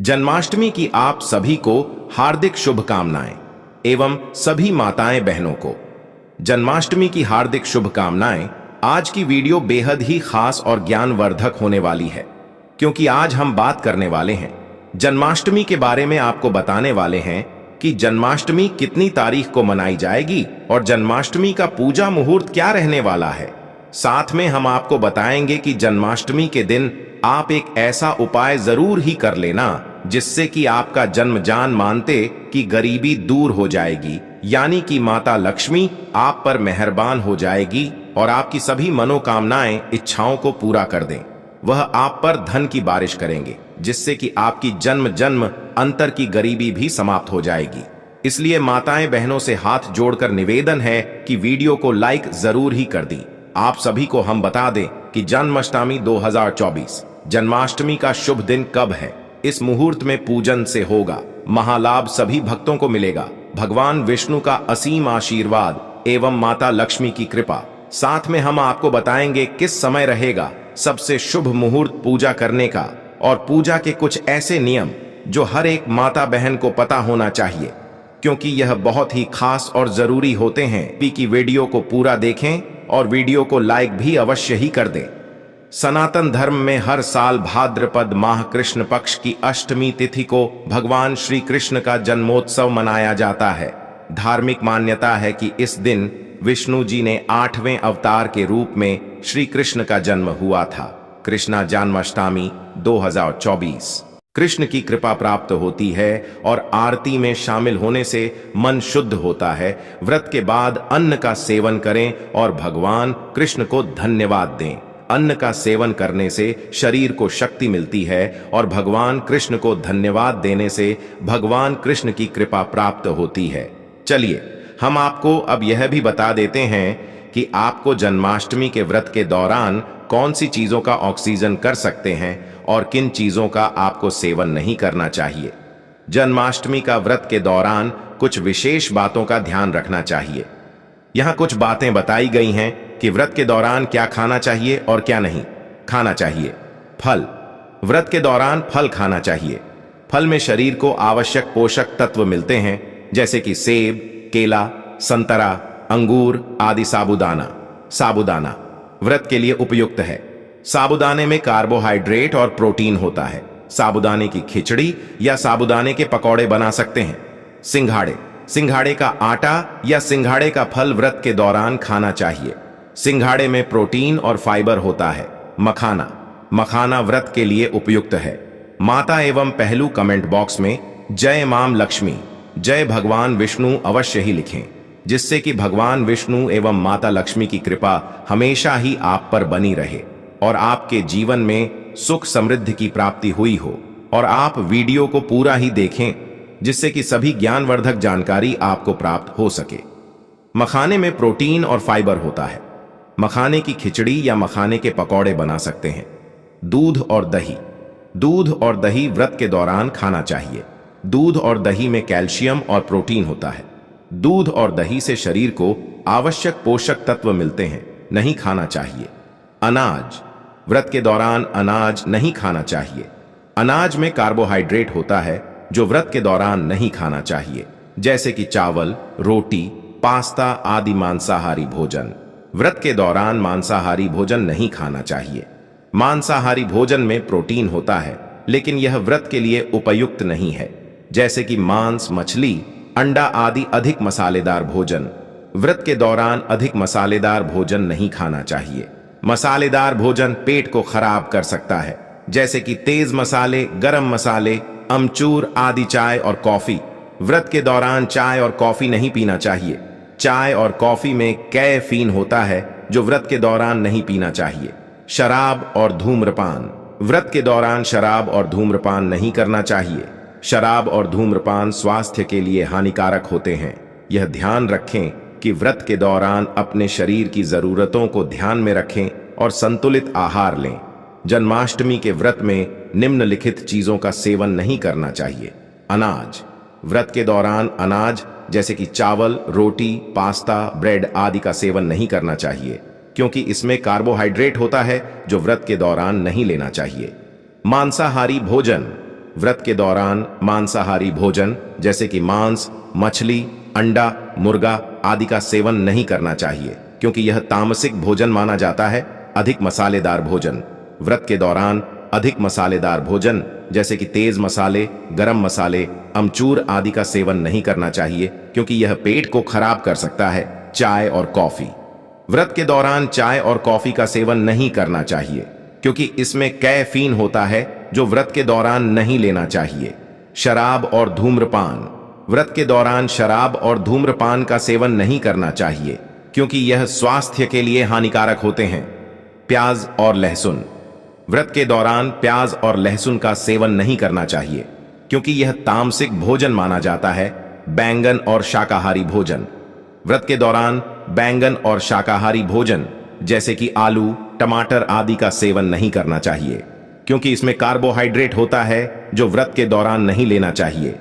जन्माष्टमी की आप सभी को हार्दिक शुभकामनाएं एवं सभी माताएं बहनों को जन्माष्टमी की हार्दिक शुभकामनाएं। आज की वीडियो बेहद ही खास और ज्ञानवर्धक होने वाली है, क्योंकि आज हम बात करने वाले हैं जन्माष्टमी के बारे में। आपको बताने वाले हैं कि जन्माष्टमी कितनी तारीख को मनाई जाएगी और जन्माष्टमी का पूजा मुहूर्त क्या रहने वाला है। साथ में हम आपको बताएंगे कि जन्माष्टमी के दिन आप एक ऐसा उपाय जरूर ही कर लेना जिससे कि आपका जन्म जान मानते कि गरीबी दूर हो जाएगी, यानी कि माता लक्ष्मी आप पर मेहरबान हो जाएगी और आपकी सभी मनोकामनाएं इच्छाओं को पूरा कर दें। वह आप पर धन की बारिश करेंगे जिससे कि आपकी जन्म जन्म अंतर की गरीबी भी समाप्त हो जाएगी। इसलिए माताएं बहनों से हाथ जोड़कर निवेदन है कि वीडियो को लाइक जरूर ही कर दी। आप सभी को हम बता दें कि जन्माष्टमी 2024 जन्माष्टमी का शुभ दिन कब है। इस मुहूर्त में पूजन से होगा महालाभ सभी भक्तों को मिलेगा। भगवान विष्णु का असीम आशीर्वाद एवं माता लक्ष्मी की कृपा। साथ में हम आपको बताएंगे किस समय रहेगा सबसे शुभ मुहूर्त पूजा करने का और पूजा के कुछ ऐसे नियम जो हर एक माता बहन को पता होना चाहिए, क्योंकि यह बहुत ही खास और जरूरी होते हैं। कि वीडियो को पूरा देखें और वीडियो को लाइक भी अवश्य ही कर दें। सनातन धर्म में हर साल भाद्रपद माह कृष्ण पक्ष की अष्टमी तिथि को भगवान श्री कृष्ण का जन्मोत्सव मनाया जाता है। धार्मिक मान्यता है कि इस दिन विष्णु जी ने 8वें अवतार के रूप में श्री कृष्ण का जन्म हुआ था। कृष्णा जन्माष्टमी 2024। कृष्ण की कृपा प्राप्त होती है और आरती में शामिल होने से मन शुद्ध होता है। व्रत के बाद अन्न का सेवन करें और भगवान कृष्ण को धन्यवाद दें। अन्न का सेवन करने से शरीर को शक्ति मिलती है और भगवान कृष्ण को धन्यवाद देने से भगवान कृष्ण की कृपा प्राप्त होती है। चलिए हम आपको अब यह भी बता देते हैं कि आपको जन्माष्टमी के व्रत के दौरान कौन सी चीजों का ऑक्सीजन कर सकते हैं और किन चीजों का आपको सेवन नहीं करना चाहिए। जन्माष्टमी का व्रत के दौरान कुछ विशेष बातों का ध्यान रखना चाहिए। यहाँ कुछ बातें बताई गई हैं कि व्रत के दौरान क्या खाना चाहिए और क्या नहीं खाना चाहिए। फल। व्रत के दौरान फल खाना चाहिए। फल में शरीर को आवश्यक पोषक तत्व मिलते हैं, जैसे कि सेब, केला, संतरा, अंगूर आदि। साबूदाना व्रत के लिए उपयुक्त है। साबूदाने में कार्बोहाइड्रेट और प्रोटीन होता है। साबूदाने की खिचड़ी या साबूदाने के पकौड़े बना सकते हैं। सिंघाड़े का आटा या सिंघाड़े का फल व्रत के दौरान खाना चाहिए। सिंघाड़े में प्रोटीन और फाइबर होता है। मखाना व्रत के लिए उपयुक्त है। माता एवं पहलू कमेंट बॉक्स में जय माम लक्ष्मी, जय भगवान विष्णु अवश्य ही लिखें, जिससे कि भगवान विष्णु एवं माता लक्ष्मी की कृपा हमेशा ही आप पर बनी रहे और आपके जीवन में सुख समृद्धि की प्राप्ति हुई हो। और आप वीडियो को पूरा ही देखें जिससे कि सभी ज्ञानवर्धक जानकारी आपको प्राप्त हो सके। मखाने में प्रोटीन और फाइबर होता है। मखाने की खिचड़ी या मखाने के पकौड़े बना सकते हैं। दूध और दही व्रत के दौरान खाना चाहिए। दूध और दही में कैल्शियम और प्रोटीन होता है। दूध और दही से शरीर को आवश्यक पोषक तत्व मिलते हैं, नहीं खाना चाहिए। अनाज। व्रत के दौरान अनाज नहीं खाना चाहिए। अनाज में कार्बोहाइड्रेट होता है जो व्रत के दौरान नहीं खाना चाहिए, जैसे कि चावल, रोटी, पास्ता आदि। मांसाहारी भोजन। व्रत के दौरान मांसाहारी भोजन नहीं खाना चाहिए। मांसाहारी भोजन में प्रोटीन होता है, लेकिन यह व्रत के लिए उपयुक्त नहीं है, जैसे कि मांस, मछली, अंडा आदि। अधिक मसालेदार भोजन। व्रत के दौरान अधिक मसालेदार भोजन नहीं खाना चाहिए। मसालेदार भोजन पेट को खराब कर सकता है, जैसे कि तेज मसाले, गरम मसाले, अमचूर आदि। चाय और कॉफी। व्रत के दौरान चाय और कॉफी नहीं पीना चाहिए। चाय और कॉफी में कैफीन होता है जो व्रत के दौरान नहीं पीना चाहिए। शराब और धूम्रपान। व्रत के दौरान शराब और धूम्रपान नहीं करना चाहिए। शराब और धूम्रपान स्वास्थ्य के लिए हानिकारक होते हैं। यह ध्यान रखें कि व्रत के दौरान अपने शरीर की जरूरतों को ध्यान में रखें और संतुलित आहार लें। जन्माष्टमी के व्रत में निम्नलिखित चीजों का सेवन नहीं करना चाहिए। अनाज। व्रत के दौरान अनाज जैसे कि चावल, रोटी, पास्ता, ब्रेड आदि का सेवन नहीं करना चाहिए, क्योंकि इसमें कार्बोहाइड्रेट होता है जो व्रत के दौरान नहीं लेना चाहिए। मांसाहारी भोजन। व्रत के दौरान मांसाहारी भोजन जैसे कि मांस, मछली, अंडा, मुर्गा आदि का सेवन नहीं करना चाहिए, क्योंकि यह तामसिक भोजन माना जाता है। अधिक मसालेदार भोजन, व्रत के दौरान अधिक मसालेदार भोजन जैसे कि तेज मसाले, गरम मसाले, अमचूर आदि का सेवन नहीं करना चाहिए, क्योंकि यह पेट को खराब कर सकता है। चाय और कॉफी, व्रत के दौरान चाय और कॉफी का सेवन नहीं करना चाहिए, क्योंकि इसमें कैफीन होता है जो व्रत के दौरान नहीं लेना चाहिए। शराब और धूम्रपान, व्रत के दौरान शराब और धूम्रपान का सेवन नहीं करना चाहिए, क्योंकि यह स्वास्थ्य के लिए हानिकारक होते हैं। प्याज और लहसुन, व्रत के दौरान प्याज और लहसुन का सेवन नहीं करना चाहिए, क्योंकि यह तामसिक भोजन माना जाता है। बैंगन और शाकाहारी भोजन, व्रत के दौरान बैंगन और शाकाहारी भोजन जैसे कि आलू, टमाटर आदि का सेवन नहीं करना चाहिए, क्योंकि इसमें कार्बोहाइड्रेट होता है जो व्रत के दौरान नहीं लेना चाहिए।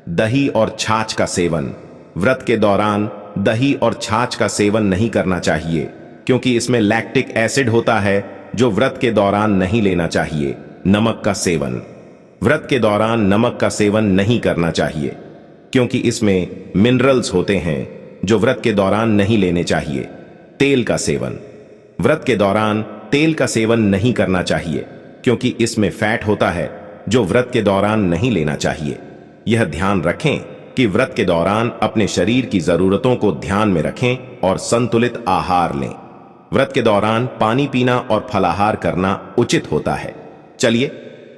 दही और छाछ का सेवन, व्रत के दौरान दही और छाछ का सेवन नहीं करना चाहिए, क्योंकि इसमें लैक्टिक एसिड होता है जो व्रत के दौरान नहीं लेना चाहिए। नमक का सेवन, व्रत के दौरान नमक का सेवन नहीं करना चाहिए, क्योंकि इसमें मिनरल्स होते हैं जो व्रत के दौरान नहीं लेने चाहिए। तेल का सेवन, व्रत के दौरान तेल का सेवन नहीं करना चाहिए, क्योंकि इसमें फैट होता है जो व्रत के दौरान नहीं लेना चाहिए। यह ध्यान रखें कि व्रत के दौरान अपने शरीर की जरूरतों को ध्यान में रखें और संतुलित आहार लें। व्रत के दौरान पानी पीना और फलाहार करना उचित होता है। चलिए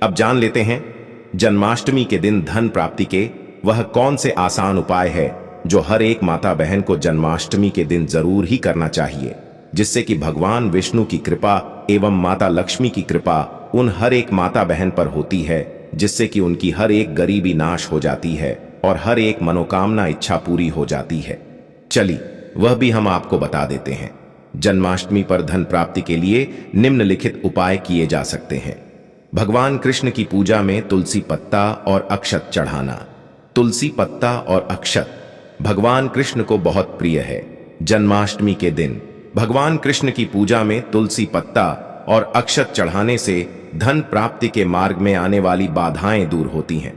अब जान लेते हैं जन्माष्टमी के दिन धन प्राप्ति के वह कौन से आसान उपाय है जो हर एक माता बहन को जन्माष्टमी के दिन जरूर ही करना चाहिए, जिससे कि भगवान विष्णु की कृपा एवं माता लक्ष्मी की कृपा उन हर एक माता बहन पर होती है, जिससे कि उनकी हर एक गरीबी नाश हो जाती है और हर एक मनोकामना इच्छा पूरी हो जाती है। चलिए वह भी हम आपको बता देते हैं। जन्माष्टमी पर धन प्राप्ति के लिए निम्नलिखित उपाय किए जा सकते हैं। भगवान कृष्ण की पूजा में तुलसी पत्ता और अक्षत चढ़ाना। तुलसी पत्ता और अक्षत भगवान कृष्ण को बहुत प्रिय है। जन्माष्टमी के दिन भगवान कृष्ण की पूजा में तुलसी पत्ता और अक्षत चढ़ाने से धन प्राप्ति के मार्ग में आने वाली बाधाएं दूर होती हैं।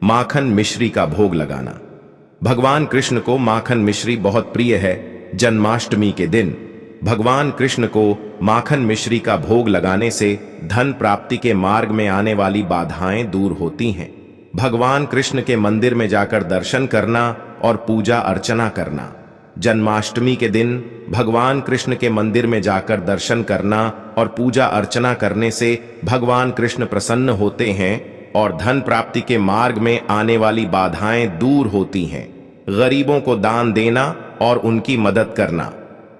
माखन मिश्री का भोग लगाना। भगवान कृष्ण को माखन मिश्री बहुत प्रिय है। जन्माष्टमी के दिन भगवान कृष्ण को माखन मिश्री का भोग लगाने से धन प्राप्ति के मार्ग में आने वाली बाधाएं दूर होती हैं। भगवान कृष्ण के मंदिर में जाकर दर्शन करना और पूजा अर्चना करना। जन्माष्टमी के दिन भगवान कृष्ण के मंदिर में जाकर दर्शन करना और पूजा अर्चना करने से भगवान कृष्ण प्रसन्न होते हैं और धन प्राप्ति के मार्ग में आने वाली बाधाएं दूर होती हैं। गरीबों को दान देना और उनकी मदद करना।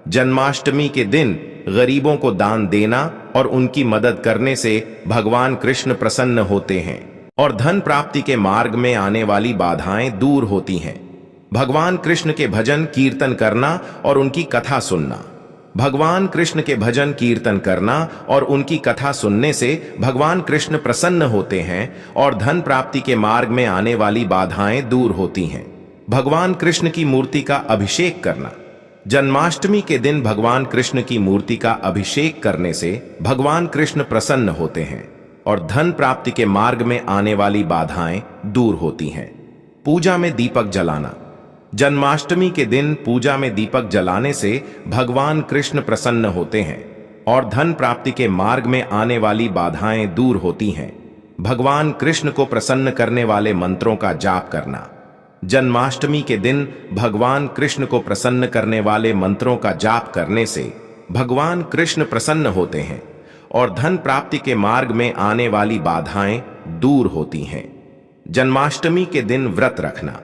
जन्माष्टमी के दिन गरीबों को दान देना और उनकी मदद करने से भगवान कृष्ण प्रसन्न होते हैं और धन प्राप्ति के मार्ग में आने वाली बाधाएं दूर होती हैं। भगवान कृष्ण के भजन कीर्तन करना और उनकी कथा सुनना। भगवान कृष्ण के भजन कीर्तन करना और उनकी कथा सुनने से भगवान कृष्ण प्रसन्न होते हैं और धन प्राप्ति के मार्ग में आने वाली बाधाएं दूर होती हैं। भगवान कृष्ण की मूर्ति का अभिषेक करना। जन्माष्टमी के दिन भगवान कृष्ण की मूर्ति का अभिषेक करने से भगवान कृष्ण प्रसन्न होते हैं और धन प्राप्ति के मार्ग में आने वाली बाधाएं दूर होती हैं। पूजा में दीपक जलाना। जन्माष्टमी के दिन पूजा में दीपक जलाने से भगवान कृष्ण प्रसन्न होते हैं और धन प्राप्ति के मार्ग में आने वाली बाधाएं दूर होती हैं। भगवान कृष्ण को प्रसन्न करने वाले मंत्रों का जाप करना। जन्माष्टमी के दिन भगवान कृष्ण को प्रसन्न करने वाले मंत्रों का जाप करने से भगवान कृष्ण प्रसन्न होते हैं और धन प्राप्ति के मार्ग में आने वाली बाधाएं दूर होती हैं। जन्माष्टमी के दिन व्रत रखना।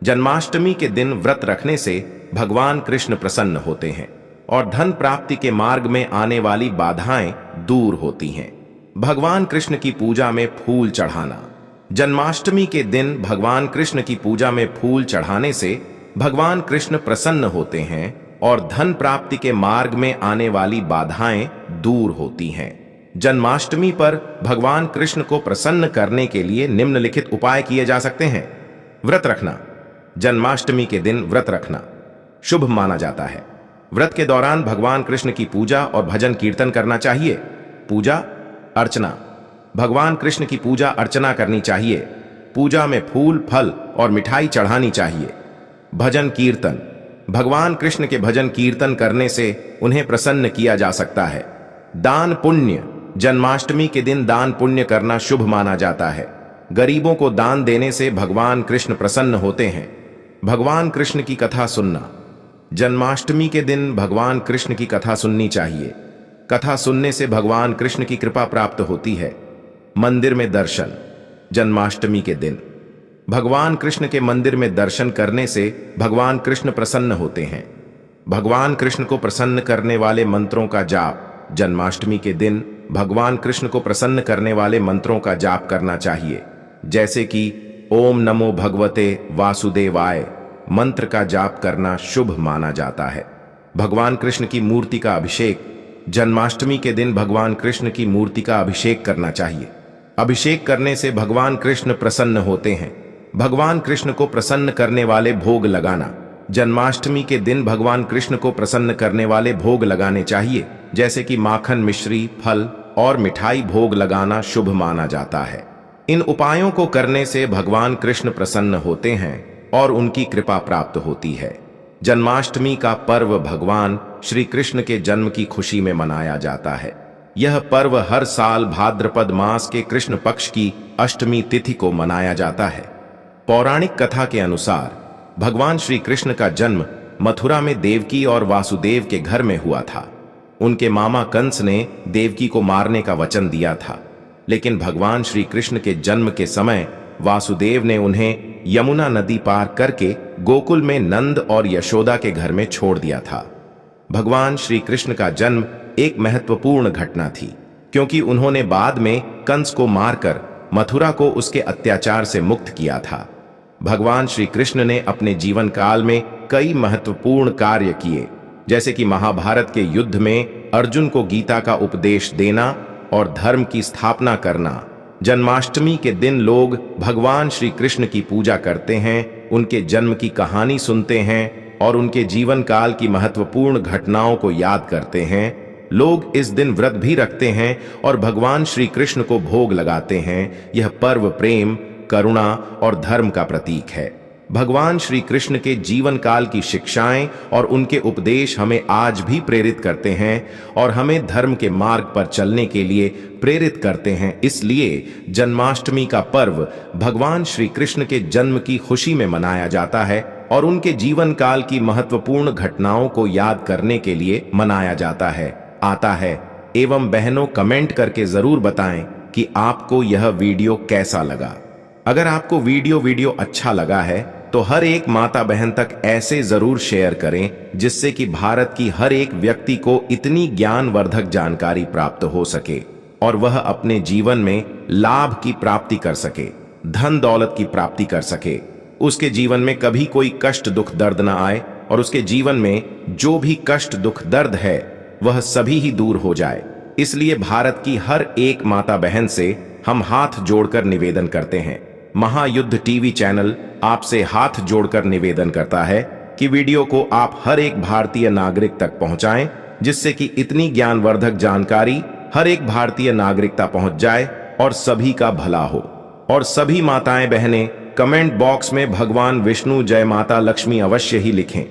जन्माष्टमी के दिन व्रत रखने से भगवान कृष्ण प्रसन्न होते हैं और धन प्राप्ति के मार्ग में आने वाली बाधाएं दूर होती हैं। भगवान कृष्ण की पूजा में फूल चढ़ाना। जन्माष्टमी के दिन भगवान कृष्ण की पूजा में फूल चढ़ाने से भगवान कृष्ण प्रसन्न होते हैं और धन प्राप्ति के मार्ग में आने वाली बाधाएं दूर होती हैं। जन्माष्टमी पर भगवान कृष्ण को प्रसन्न करने के लिए निम्नलिखित उपाय किए जा सकते हैं। व्रत रखना। जन्माष्टमी के दिन व्रत रखना शुभ माना जाता है। व्रत के दौरान भगवान कृष्ण की पूजा और भजन कीर्तन करना चाहिए। पूजा अर्चना। भगवान कृष्ण की पूजा अर्चना करनी चाहिए। पूजा में फूल, फल और मिठाई चढ़ानी चाहिए। भजन कीर्तन, भगवान कृष्ण के भजन कीर्तन करने से उन्हें प्रसन्न किया जा सकता है। दान पुण्य, जन्माष्टमी के दिन दान पुण्य करना शुभ माना जाता है। गरीबों को दान देने से भगवान कृष्ण प्रसन्न होते हैं। भगवान कृष्ण की कथा सुनना, जन्माष्टमी के दिन भगवान कृष्ण की कथा सुननी चाहिए। कथा सुनने से भगवान कृष्ण की कृपा प्राप्त होती है। मंदिर में दर्शन, जन्माष्टमी के दिन भगवान कृष्ण के मंदिर में दर्शन करने से भगवान कृष्ण प्रसन्न होते हैं। भगवान कृष्ण को प्रसन्न करने वाले मंत्रों का जाप, जन्माष्टमी के दिन भगवान कृष्ण को प्रसन्न करने वाले मंत्रों का जाप करना चाहिए, जैसे कि ओम नमो भगवते वासुदेवाय मंत्र का जाप करना शुभ माना जाता है। भगवान कृष्ण की मूर्ति का अभिषेक, जन्माष्टमी के दिन भगवान कृष्ण की मूर्ति का अभिषेक करना चाहिए। अभिषेक करने से भगवान कृष्ण प्रसन्न होते हैं। भगवान कृष्ण को प्रसन्न करने वाले भोग लगाना, जन्माष्टमी के दिन भगवान कृष्ण को प्रसन्न करने वाले भोग लगाने चाहिए, जैसे कि माखन, मिश्री, फल और मिठाई भोग लगाना शुभ माना जाता है। इन उपायों को करने से भगवान कृष्ण प्रसन्न होते हैं और उनकी कृपा प्राप्त होती है। जन्माष्टमी का पर्व भगवान श्री कृष्ण के जन्म की खुशी में मनाया जाता है। यह पर्व हर साल भाद्रपद मास के कृष्ण पक्ष की अष्टमी तिथि को मनाया जाता है। पौराणिक कथा के अनुसार भगवान श्री कृष्ण का जन्म मथुरा में देवकी और वासुदेव के घर में हुआ था। उनके मामा कंस ने देवकी को मारने का वचन दिया था, लेकिन भगवान श्री कृष्ण के जन्म के समय वासुदेव ने उन्हें यमुना नदी पार करके गोकुल में नंद और यशोदा के घर में छोड़ दिया था। भगवान श्री कृष्ण का जन्म एक महत्वपूर्ण घटना थी, क्योंकि उन्होंने बाद में कंस को मारकर मथुरा को उसके अत्याचार से मुक्त किया था। भगवान श्री कृष्ण ने अपने जीवन काल में कई महत्वपूर्ण कार्य किए, जैसे कि महाभारत के युद्ध में अर्जुन को गीता का उपदेश देना और धर्म की स्थापना करना। जन्माष्टमी के दिन लोग भगवान श्री कृष्ण की पूजा करते हैं, उनके जन्म की कहानी सुनते हैं और उनके जीवन काल की महत्वपूर्ण घटनाओं को याद करते हैं। लोग इस दिन व्रत भी रखते हैं और भगवान श्री कृष्ण को भोग लगाते हैं। यह पर्व प्रेम, करुणा और धर्म का प्रतीक है। भगवान श्री कृष्ण के जीवन काल की शिक्षाएं और उनके उपदेश हमें आज भी प्रेरित करते हैं और हमें धर्म के मार्ग पर चलने के लिए प्रेरित करते हैं। इसलिए जन्माष्टमी का पर्व भगवान श्री कृष्ण के जन्म की खुशी में मनाया जाता है और उनके जीवन काल की महत्वपूर्ण घटनाओं को याद करने के लिए मनाया जाता है। एवं बहनों, कमेंट करके जरूर बताएं कि आपको यह वीडियो कैसा लगा। अगर आपको वीडियो अच्छा लगा है तो हर एक माता बहन तक ऐसे जरूर शेयर करें, जिससे कि भारत की हर एक व्यक्ति को इतनी ज्ञानवर्धक जानकारी प्राप्त हो सके और वह अपने जीवन में लाभ की प्राप्ति कर सके, धन दौलत की प्राप्ति कर सके, उसके जीवन में कभी कोई कष्ट दुख दर्द ना आए और उसके जीवन में जो भी कष्ट दुख दर्द है वह सभी ही दूर हो जाए। इसलिए भारत की हर एक माता बहन से हम हाथ जोड़कर निवेदन करते हैं। महायुद्ध टीवी चैनल आपसे हाथ जोड़कर निवेदन करता है कि वीडियो को आप हर एक भारतीय नागरिक तक पहुंचाएं, जिससे कि इतनी ज्ञानवर्धक जानकारी हर एक भारतीय नागरिक तक पहुंच जाए और सभी का भला हो। और सभी माताएं बहनें कमेंट बॉक्स में भगवान विष्णु जय माता लक्ष्मी अवश्य ही लिखें,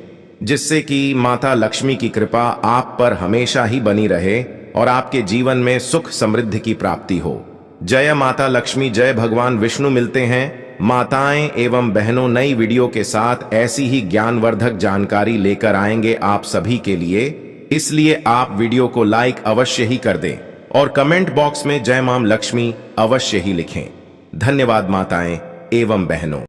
जिससे कि माता लक्ष्मी की कृपा आप पर हमेशा ही बनी रहे और आपके जीवन में सुख समृद्धि की प्राप्ति हो। जय माता लक्ष्मी, जय भगवान विष्णु। मिलते हैं माताएं एवं बहनों नई वीडियो के साथ। ऐसी ही ज्ञानवर्धक जानकारी लेकर आएंगे आप सभी के लिए, इसलिए आप वीडियो को लाइक अवश्य ही कर दें और कमेंट बॉक्स में जय मां लक्ष्मी अवश्य ही लिखें। धन्यवाद माताएं एवं बहनों।